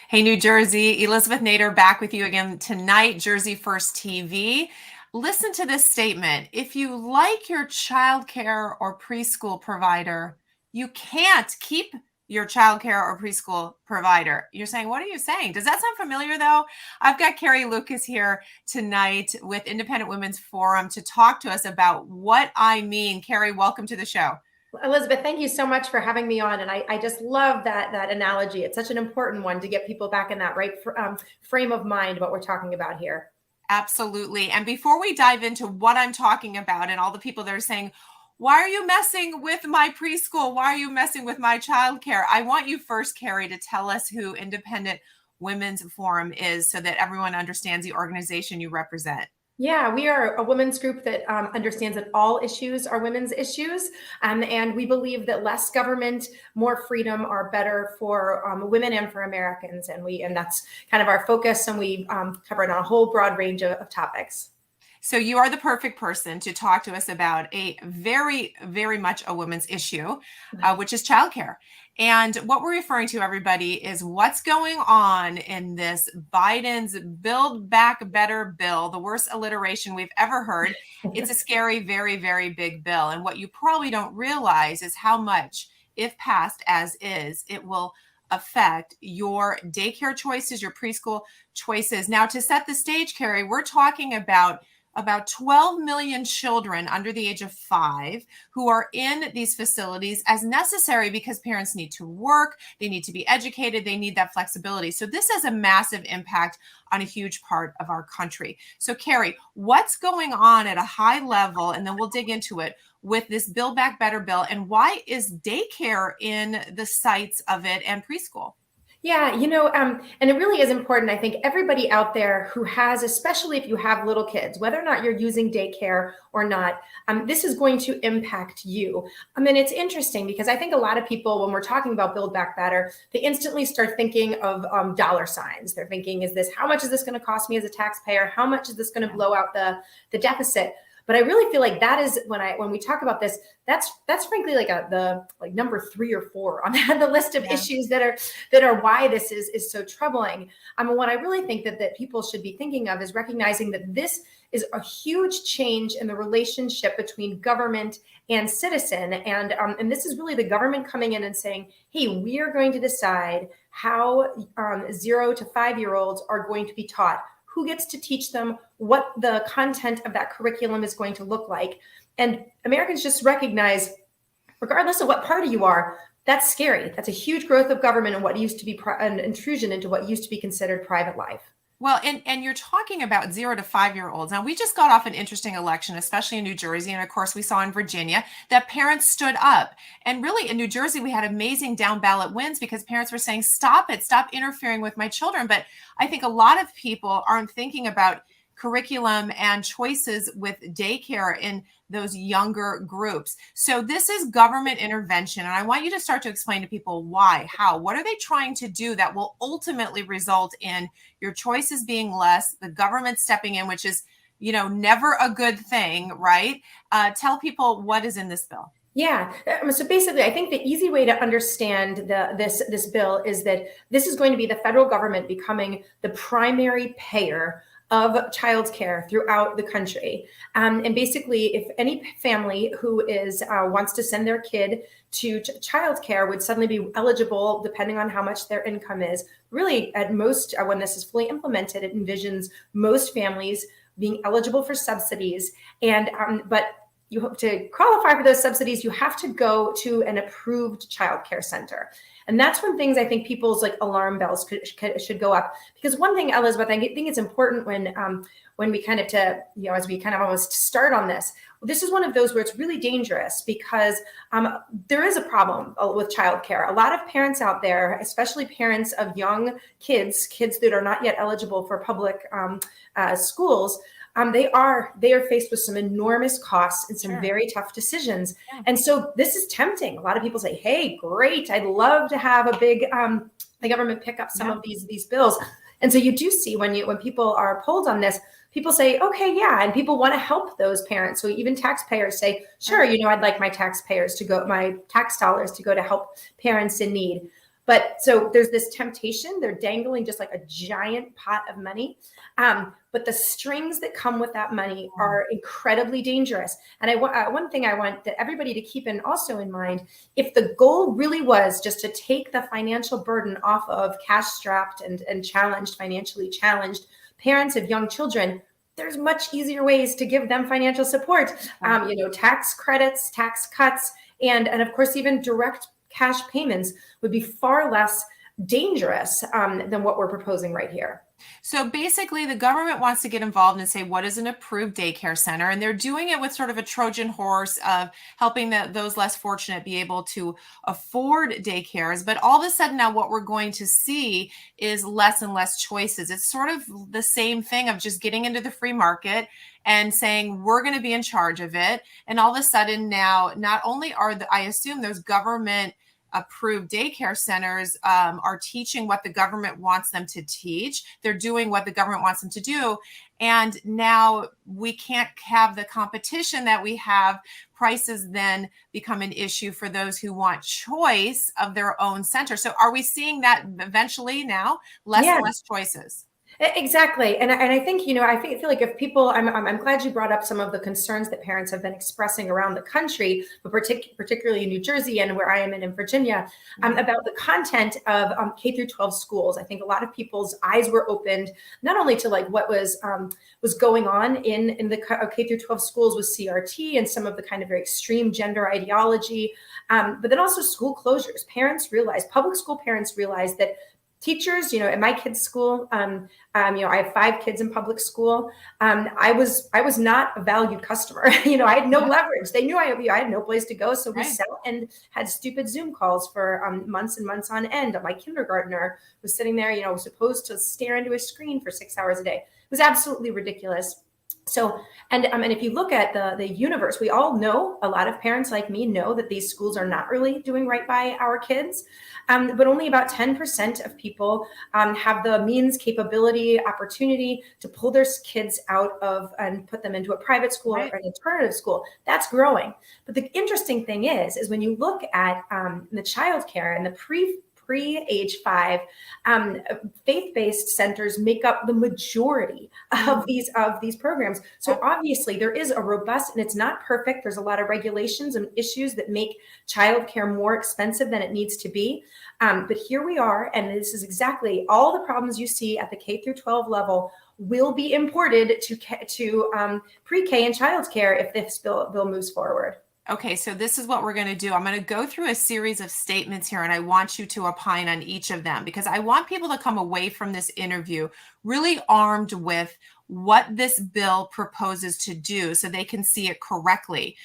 Hey, New Jersey, Elizabeth Nader back with you again tonight, Jersey First TV. Listen to this statement. If you like your childcare or preschool provider, you can't keep your childcare or preschool provider. You're saying, what are you saying? Does that sound familiar though? I've got Carrie Lukas here tonight with Independent Women's Forum to talk to us about what I mean. Carrie, welcome to the show. Elizabeth, thank you so much for having me on. And I just love that analogy. It's such an important one to get people back in that right frame of mind, what we're talking about here. Absolutely. And before we dive into what I'm talking about and all the people that are saying, why are you messing with my preschool? Why are you messing with my childcare? I want you first, Carrie, to tell us who Independent Women's Forum is so that everyone understands the organization you represent. Yeah, we are a women's group that understands that all issues are women's issues. And we believe that less government, more freedom are better for women and for Americans. And that's kind of our focus. And we cover it on a whole broad range of topics. So you are the perfect person to talk to us about a very, very much a women's issue, which is childcare. And what we're referring to, everybody, is what's going on in this Biden's Build Back Better bill, the worst alliteration we've ever heard. It's a scary, very, very big bill. And what you probably don't realize is how much, if passed as is, it will affect your daycare choices, your preschool choices. Now, to set the stage, Carrie, we're talking about 12 million children under the age of 5 who are in these facilities as necessary because parents need to work, they need to be educated, they need that flexibility. So this has a massive impact on a huge part of our country. So Carrie, what's going on at a high level, and then we'll dig into it, with this Build Back Better bill, and why is daycare in the sights of it and preschool? Yeah, and it really is important. I think everybody out there who has, especially if you have little kids, whether or not you're using daycare or not, this is going to impact you. I mean, it's interesting because I think a lot of people, when we're talking about Build Back Better, they instantly start thinking of dollar signs. They're thinking, how much is this going to cost me as a taxpayer? How much is this going to blow out the deficit? But I really feel like that is when we talk about this, that's frankly like the number 3 or 4 on the list of issues that are why this is so troubling. What I really think that people should be thinking of is recognizing that this is a huge change in the relationship between government and citizen, and this is really the government coming in and saying, hey, we are going to decide how 0 to 5-year-olds are going to be taught. Who gets to teach them, what the content of that curriculum is going to look like. And Americans just recognize, regardless of what party you are, that's scary. That's a huge growth of government and what used to be an intrusion into what used to be considered private life. Well, and you're talking about 0 to 5-year-olds. Now, we just got off an interesting election, especially in New Jersey. And of course, we saw in Virginia that parents stood up. And really in New Jersey, we had amazing down ballot wins because parents were saying, stop it, stop interfering with my children. But I think a lot of people aren't thinking about curriculum and choices with daycare in those younger groups. So this is government intervention. And I want you to start to explain to people why, how, what are they trying to do that will ultimately result in your choices being less, the government stepping in, which is, never a good thing, right? Tell people what is in this bill. Yeah. So basically, I think the easy way to understand this bill is that this is going to be the federal government becoming the primary payer of childcare throughout the country. And basically, if any family who wants to send their kid to childcare would suddenly be eligible, depending on how much their income is. Really, at most, when this is fully implemented, it envisions most families being eligible for subsidies. But you hope to qualify for those subsidies, you have to go to an approved childcare center. And that's when things, I think people's alarm bells should go up. Because one thing, Elizabeth, I think it's important when we kind of as we kind of almost start on this is one of those where it's really dangerous because there is a problem with childcare. A lot of parents out there, especially parents of young kids that are not yet eligible for public schools, they are faced with some enormous costs and some very tough decisions. Yeah. And so this is tempting. A lot of people say, hey, great, I'd love to have a big the government pick up some of these bills. And so you do see when people are polled on this, people say, okay, yeah. And people want to help those parents. So even taxpayers say, sure, I'd like my tax dollars to go to help parents in need. But so there's this temptation. They're dangling just like a giant pot of money. But the strings that come with that money are incredibly dangerous. And one thing I want that everybody to keep also in mind, if the goal really was just to take the financial burden off of cash-strapped and challenged, financially challenged parents of young children, there's much easier ways to give them financial support. Tax credits, tax cuts, and of course, even direct cash payments would be far less dangerous than what we're proposing right here. So basically, the government wants to get involved and say, what is an approved daycare center? And they're doing it with sort of a Trojan horse of helping those less fortunate be able to afford daycares. But all of a sudden now what we're going to see is less and less choices. It's sort of the same thing of just getting into the free market and saying, we're going to be in charge of it. And all of a sudden now, not only I assume those government approved daycare centers are teaching what the government wants them to teach. They're doing what the government wants them to do. And now we can't have the competition that we have. Prices then become an issue for those who want choice of their own center. So are we seeing that eventually now? Less and less choices? Exactly. And I think, I feel like if people, I'm glad you brought up some of the concerns that parents have been expressing around the country, but particularly in New Jersey and where I am in Virginia, about the content of K through 12 schools. I think a lot of people's eyes were opened, not only to like what was going on in the K through 12 schools with CRT and some of the kind of very extreme gender ideology, but then also school closures. Public school parents realized that teachers, at my kids' school, I have 5 kids in public school. I was not a valued customer. I had no leverage. They knew I had no place to go. So we sat and had stupid Zoom calls for months and months on end. My kindergartner was sitting there, was supposed to stare into a screen for 6 hours a day. It was absolutely ridiculous. So, and if you look at the universe, we all know, a lot of parents like me know that these schools are not really doing right by our kids. But only about 10% of people have the means, capability, opportunity to pull their kids out of and put them into a private school or an alternative school. That's growing. But the interesting thing is when you look at the childcare and the pre-age 5, faith-based centers make up the majority of these programs. So obviously there is a robust, and it's not perfect. There's a lot of regulations and issues that make childcare more expensive than it needs to be. But here we are, and this is exactly all the problems you see at the K through 12 level will be imported to pre-K and childcare if this bill moves forward. Okay, so this is what we're going to do. I'm going to go through a series of statements here, and I want you to opine on each of them because I want people to come away from this interview really armed with what this bill proposes to do so they can see it correctly.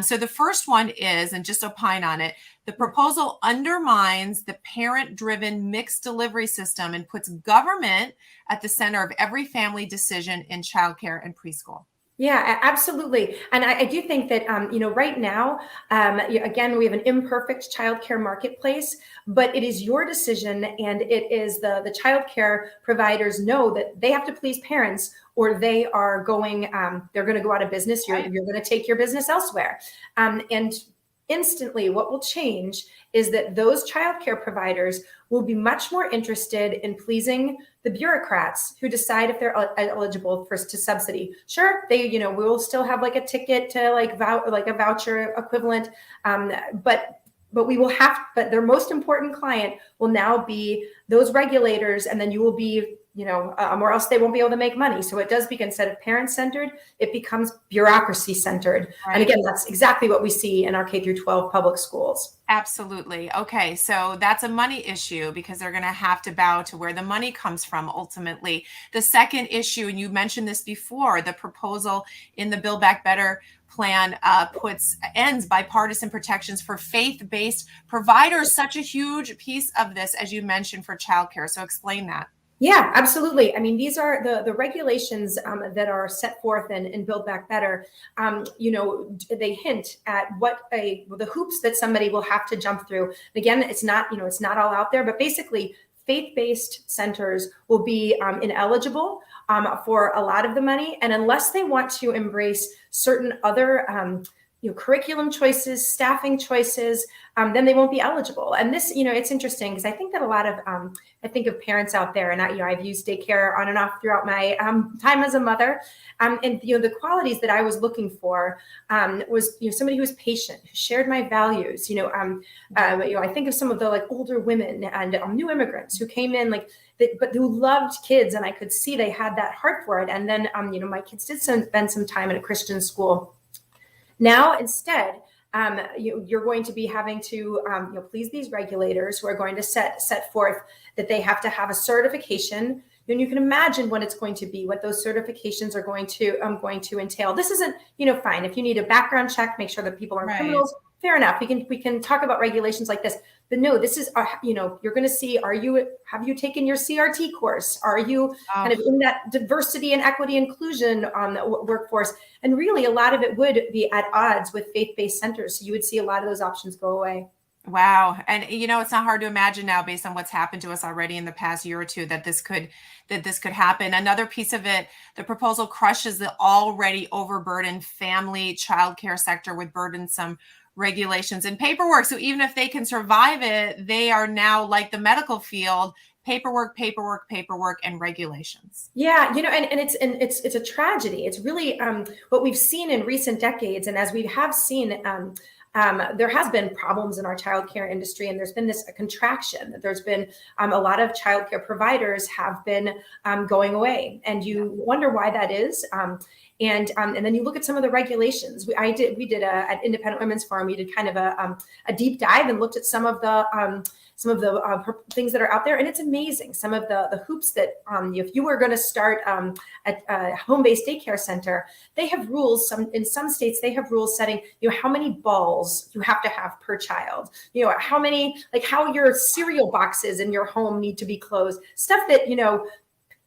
So the first one is, and just opine on it, the proposal undermines the parent-driven mixed delivery system and puts government at the center of every family decision in childcare and preschool. Yeah, absolutely. And I do think that, right now, again, we have an imperfect childcare marketplace, but it is your decision. And it is the childcare providers know that they have to please parents or they are they're going to go out of business. You're going to take your business elsewhere. And instantly what will change is that those childcare providers will be much more interested in pleasing the bureaucrats who decide if they're eligible to subsidy. Sure, we will still have like a ticket to like a voucher equivalent, but their most important client will now be those regulators, and then you will be or else they won't be able to make money. So it does become, instead of parent-centered, it becomes bureaucracy-centered. Right. And again, that's exactly what we see in our K through 12 public schools. Absolutely. Okay, so that's a money issue because they're going to have to bow to where the money comes from ultimately. The second issue, and you mentioned this before, the proposal in the Buildback Better plan ends bipartisan protections for faith-based providers, such a huge piece of this, as you mentioned, for childcare. So explain that. Yeah, absolutely. I mean, these are the regulations that are set forth in Build Back Better. They hint at the hoops that somebody will have to jump through. Again, it's not all out there, but basically faith-based centers will be ineligible for a lot of the money. And unless they want to embrace certain other curriculum choices, staffing choices, then they won't be eligible. And this, it's interesting because I think that a lot of, I think of parents out there, and I've used daycare on and off throughout my time as a mother. And the qualities that I was looking for was somebody who was patient, who shared my values. I think of some of the like older women and new immigrants who came in but who loved kids, and I could see they had that heart for it. And then my kids did spend some time in a Christian school. Now instead, you're going to be having to please these regulators who are going to set forth that they have to have a certification. And you can imagine what it's going to be, what those certifications are going to entail. This isn't, fine. If you need a background check, make sure that people aren't criminals. Fair enough. We can talk about regulations like this, but no, this is, you're going to see, have you taken your CRT course? Are you kind of in that diversity and equity inclusion workforce? And really a lot of it would be at odds with faith-based centers. So you would see a lot of those options go away. Wow. And it's not hard to imagine now, based on what's happened to us already in the past year or two, that this could happen. Another piece of it, the proposal crushes the already overburdened family childcare sector with burdensome regulations and paperwork. So even if they can survive it, they are now like the medical field, paperwork, and regulations. Yeah, and it's a tragedy. It's really what we've seen in recent decades, and as we have seen, there has been problems in our childcare industry, and there's been a contraction. There's been a lot of childcare providers have been going away, and you wonder why that is. And then you look at some of the regulations. We did at Independent Women's Forum. We did kind of a deep dive and looked at some of the things that are out there, and it's amazing. Some of the hoops that if you were going to start a home-based daycare center, they have rules. In some states, they have rules setting how many balls you have to have per child. How many, how your cereal boxes in your home need to be closed. Stuff that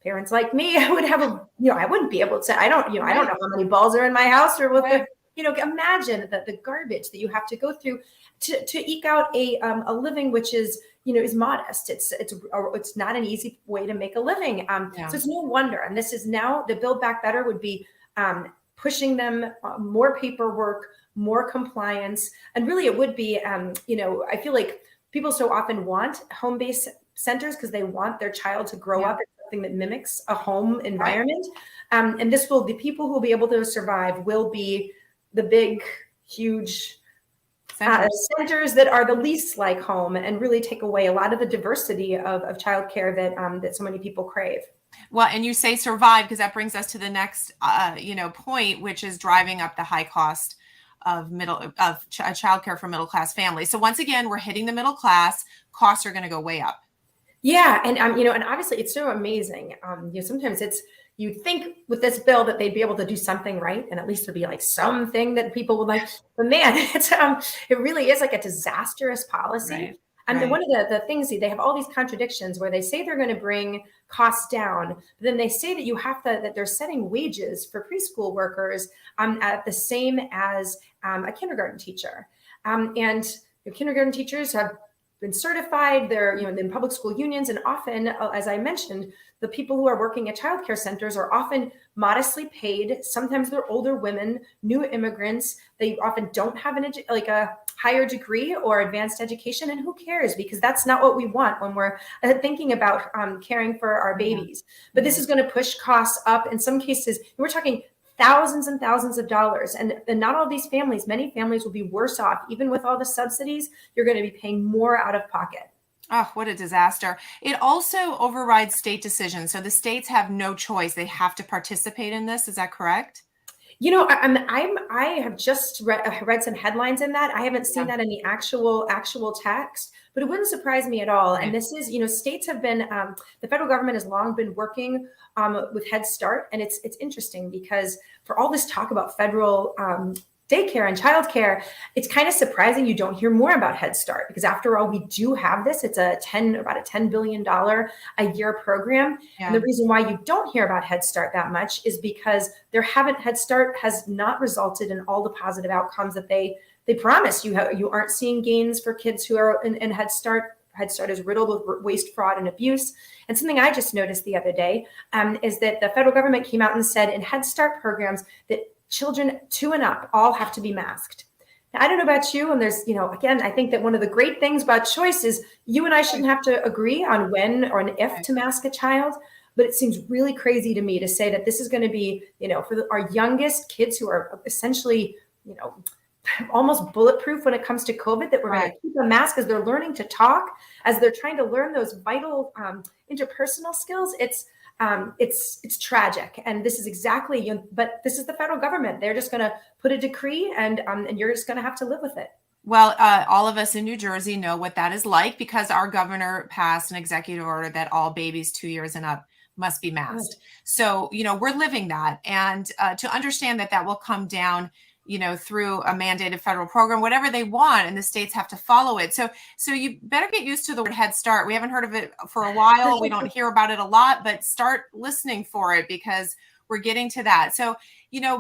parents like me, I would have I wouldn't be able to. I don't know how many balls are in my house or what. Imagine the garbage that you have to go through to eke out a living, which is modest. It's not an easy way to make a living. So it's no wonder. And this is now the Buildback Better would be pushing them more paperwork, more compliance, and really it would be. I feel like people so often want home-based centers because they want their child to grow up in something that mimics a home environment. And the people who will be able to survive will be the big, huge centers that are the least like home, and really take away a lot of the diversity of childcare that so many people crave. Well, and you say survive because that brings us to the next point, which is driving up the high cost of childcare for middle class families. So once again, we're hitting the middle class. Costs are going to go way up. Yeah, and and obviously it's so amazing. Sometimes you'd think with this bill that they'd be able to do something right, and at least there'd be something that people would like. But man, it really is like a disastrous policy. Right. And then one of the things, they have all these contradictions where they say they're going to bring costs down, but then they say that that they're setting wages for preschool workers at the same as a kindergarten teacher. And kindergarten teachers have been certified. They're in public school unions, and often, as I mentioned, the people who are working at childcare centers are often modestly paid. Sometimes they're older women, new immigrants. They often don't have a higher degree or advanced education, and who cares? Because that's not what we want when we're thinking about caring for our babies. But this is going to push costs up. In some cases, we're talking thousands and thousands of dollars. And not all these families, many families will be worse off. Even with all the subsidies, you're going to be paying more out of pocket. Oh, what a disaster. It also overrides state decisions. So the states have no choice. They have to participate in this. Is that correct? I have just read some headlines in that. I haven't seen that in the actual text, but it wouldn't surprise me at all. Right. And this is, states have been, the federal government has long been working with Head Start. And it's interesting because for all this talk about federal daycare and childcare, it's kind of surprising you don't hear more about Head Start, because after all, we do have this. It's about a $10 billion a year program. Yeah. And the reason why you don't hear about Head Start that much is because Head Start has not resulted in all the positive outcomes that they promise. You aren't seeing gains for kids who are in Head Start. Head Start is riddled with waste, fraud, and abuse. And something I just noticed the other day is that the federal government came out and said in Head Start programs that children 2 and up all have to be masked. Now, I don't know about you, and there's, again, I think that one of the great things about choice is you and I shouldn't have to agree on when or an if to mask a child. But it seems really crazy to me to say that this is going to be, for our youngest kids who are essentially, almost bulletproof when it comes to COVID, that we're going to keep a mask as they're learning to talk, as they're trying to learn those vital interpersonal skills. It's tragic, and this is exactly. But this is the federal government. They're just going to put a decree, and you're just going to have to live with it. Well, all of us in New Jersey know what that is like, because our governor passed an executive order that all babies 2 years and up must be masked. So, we're living that. And to understand that will come down, through a mandated federal program, whatever they want, and the states have to follow it. So you better get used to the word Head Start. We haven't heard of it for a while. We don't hear about it a lot, but start listening for it, because we're getting to that. So,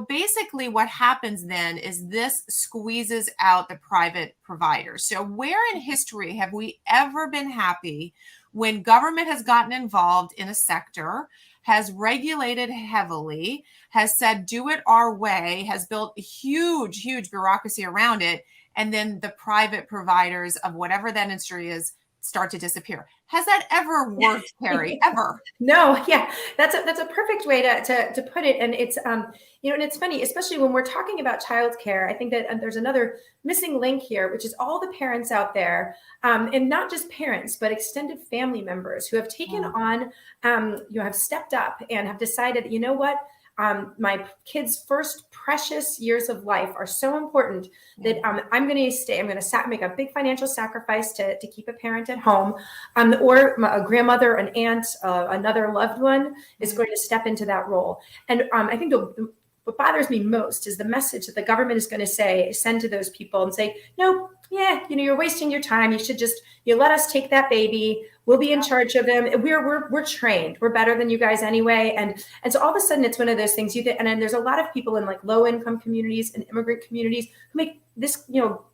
basically what happens then is this squeezes out the private providers. So where in history have we ever been happy when government has gotten involved in a sector, has regulated heavily, has said, do it our way, has built a huge, huge bureaucracy around it, and then the private providers of whatever that industry is start to disappear? Has that ever worked, Carrie? Ever? No, yeah, that's a perfect way to put it. And it's and it's funny, especially when we're talking about childcare. I think that there's another missing link here, which is all the parents out there, and not just parents, but extended family members who have taken on, have stepped up and have decided, you know what, my kids' first precious years of life are so important that I'm going to stay. I'm going to make a big financial sacrifice to keep a parent at home, or a grandmother, an aunt, another loved one is going to step into that role. And I think what bothers me most is the message that the government is going to send to those people and say, no, you're wasting your time. You should just, let us take that baby. We'll be in charge of them. We're trained. We're better than you guys anyway. And so all of a sudden it's one of those things and then there's a lot of people in like low income communities and immigrant communities who make this,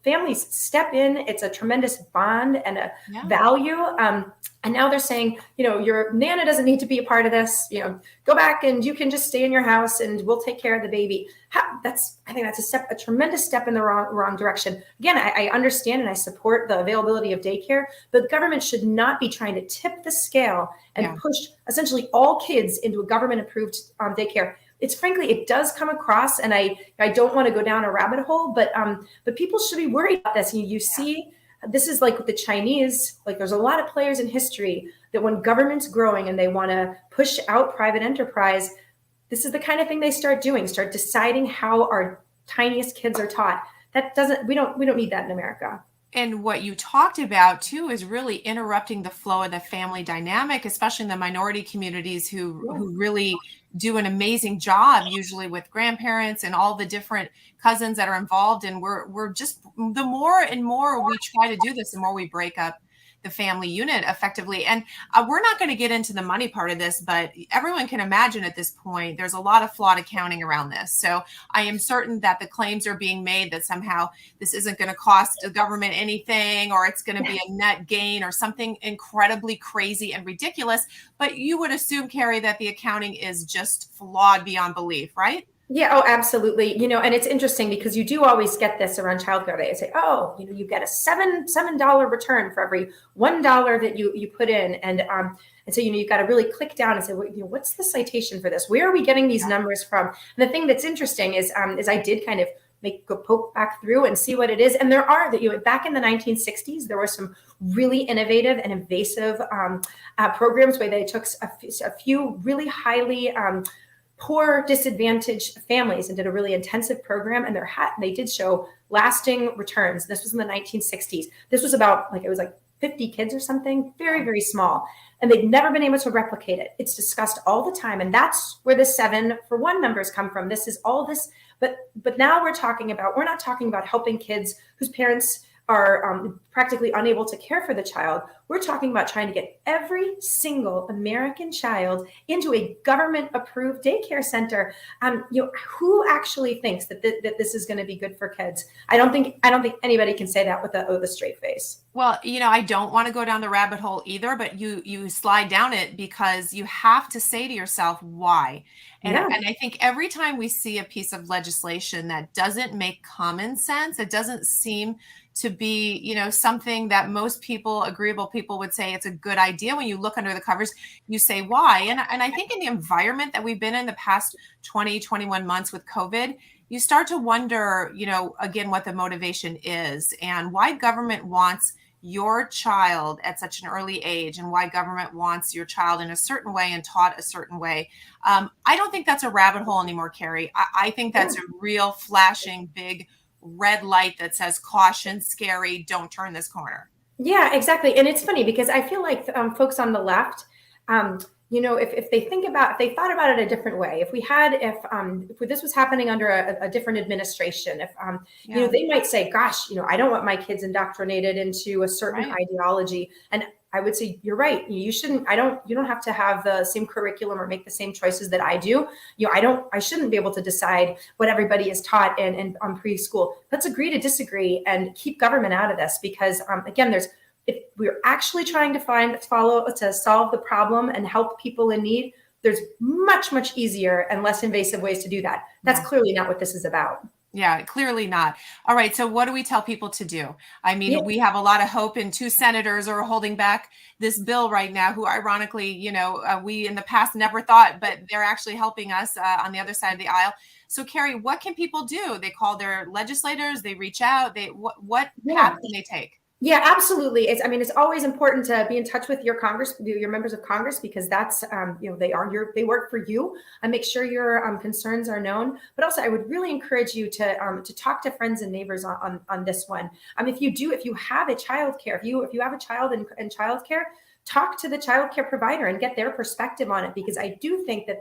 families step in. It's a tremendous bond and a value. And now they're saying, your Nana doesn't need to be a part of this. Go back and you can just stay in your house and we'll take care of the baby. I think that's a tremendous step in the wrong direction. Again, I understand and I support the availability of daycare, but the government should not be trying to tip the scale and push essentially all kids into a government approved daycare. It's frankly, it does come across, and I don't want to go down a rabbit hole, but people should be worried about this. You see, this is like with the Chinese, like there's a lot of players in history that when government's growing and they want to push out private enterprise, this is the kind of thing they start doing, start deciding how our tiniest kids are taught. We don't need that in America. And what you talked about too is really interrupting the flow of the family dynamic, especially in the minority communities who really do an amazing job, usually with grandparents and all the different cousins that are involved. And we're just, the more and more we try to do this, the more we break up the family unit effectively. And we're not going to get into the money part of this, but everyone can imagine at this point, there's a lot of flawed accounting around this. So I am certain that the claims are being made that somehow this isn't going to cost the government anything, or it's going to be a net gain or something incredibly crazy and ridiculous. But you would assume, Carrie, that the accounting is just flawed beyond belief, right? Yeah. Oh, absolutely. And it's interesting because you do always get this around childcare. They say, oh, you get a $7 return for every $1 that you put in. And so, you've got to really click down and say, well, what's the citation for this? Where are we getting these numbers from? And the thing that's interesting is I did kind of go poke back through and see what it is. And there are back in the 1960s, there were some really innovative and invasive programs where they took a few really highly poor, disadvantaged families and did a really intensive program, and they did show lasting returns. This was in the 1960s. This was about it was 50 kids or something, very, very small. And they've never been able to replicate it. It's discussed all the time. And that's where the 7-for-1 numbers come from. This is all this, but now we're not talking about helping kids whose parents are practically unable to care for the child. We're talking about trying to get every single American child into a government-approved daycare center. Who actually thinks that this is going to be good for kids? I don't think anybody can say that with a straight face. Well, I don't want to go down the rabbit hole either, but you slide down it because you have to say to yourself, why? And I think every time we see a piece of legislation that doesn't make common sense, it doesn't seem to be, something that most people, agreeable people would say it's a good idea. When you look under the covers, you say, why? And I think in the environment that we've been in the past 20, 21 months with COVID, you start to wonder, again, what the motivation is and why government wants your child at such an early age and why government wants your child in a certain way and taught a certain way. I don't think that's a rabbit hole anymore, Carrie. I think that's a real flashing big red light that says caution, scary, don't turn this corner. Yeah, exactly. And it's funny because I feel like folks on the left, if they thought about it a different way, if this was happening under a different administration, they might say, gosh, I don't want my kids indoctrinated into a certain ideology. And I would say, you're right. You shouldn't, you don't have to have the same curriculum or make the same choices that I do. I shouldn't be able to decide what everybody is taught in on preschool. Let's agree to disagree and keep government out of this because again, if we're actually trying to solve the problem and help people in need, there's much, much easier and less invasive ways to do that. That's clearly not what this is about. Yeah, clearly not. All right. So what do we tell people to do? I mean, we have a lot of hope in two senators who are holding back this bill right now, who ironically, we in the past never thought, but they're actually helping us on the other side of the aisle. So Carrie, what can people do? They call their legislators, they reach out, what path can they take? Yeah, absolutely. It's always important to be in touch with your members of Congress, because that's, they work for you, and make sure your concerns are known. But also, I would really encourage you to talk to friends and neighbors on this one. If you have a childcare, if you have a child in childcare, talk to the childcare provider and get their perspective on it, because I do think that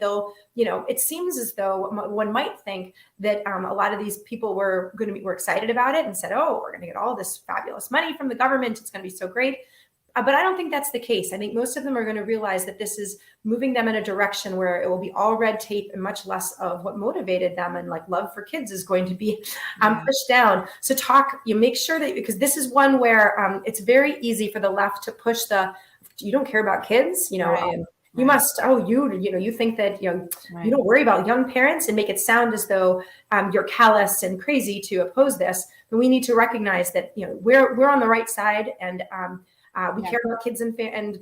it seems as though one might think that a lot of these people were excited about it and said, oh, we're going to get all this fabulous money from the government. It's going to be so great. But I don't think that's the case. I think most of them are going to realize that this is moving them in a direction where it will be all red tape and much less of what motivated them, and like love for kids is going to be pushed down. So make sure that, because this is one where it's very easy for the left to push you don't care about kids, you must, you think that, you don't worry about young parents, and make it sound as though you're callous and crazy to oppose this. But we need to recognize that, we're on the right side, and we care about kids and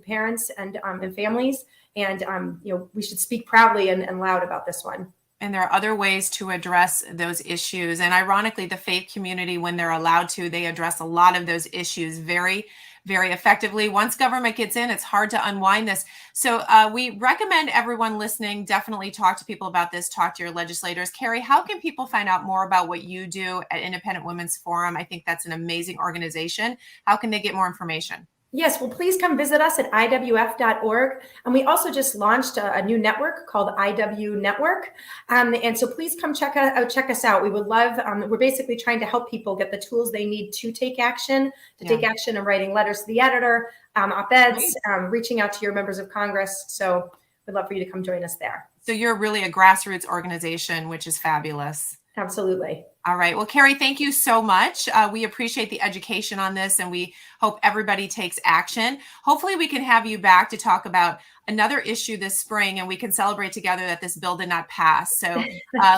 parents and families. And, we should speak proudly and loud about this one. And there are other ways to address those issues. And ironically, the faith community, when they're allowed to, they address a lot of those issues very, very effectively. Once government gets in, it's hard to unwind this. So we recommend everyone listening definitely talk to people about this, talk to your legislators. Carrie, how can people find out more about what you do at Independent Women's Forum? I think that's an amazing organization. How can they get more information? Yes, well, please come visit us at iwf.org. And we also just launched a new network called IW Network. And so please come check us out. We would love, we're basically trying to help people get the tools they need to take action, take action in writing letters to the editor, op-eds, reaching out to your members of Congress. So we'd love for you to come join us there. So you're really a grassroots organization, which is fabulous. Absolutely. All right. Well, Carrie, thank you so much. We appreciate the education on this, and we hope everybody takes action. Hopefully we can have you back to talk about another issue this spring, and we can celebrate together that this bill did not pass. So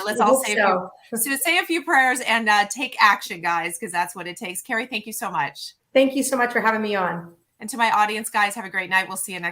let's all say a few prayers and take action, guys, because that's what it takes. Carrie, thank you so much. Thank you so much for having me on. And to my audience, guys, have a great night. We'll see you next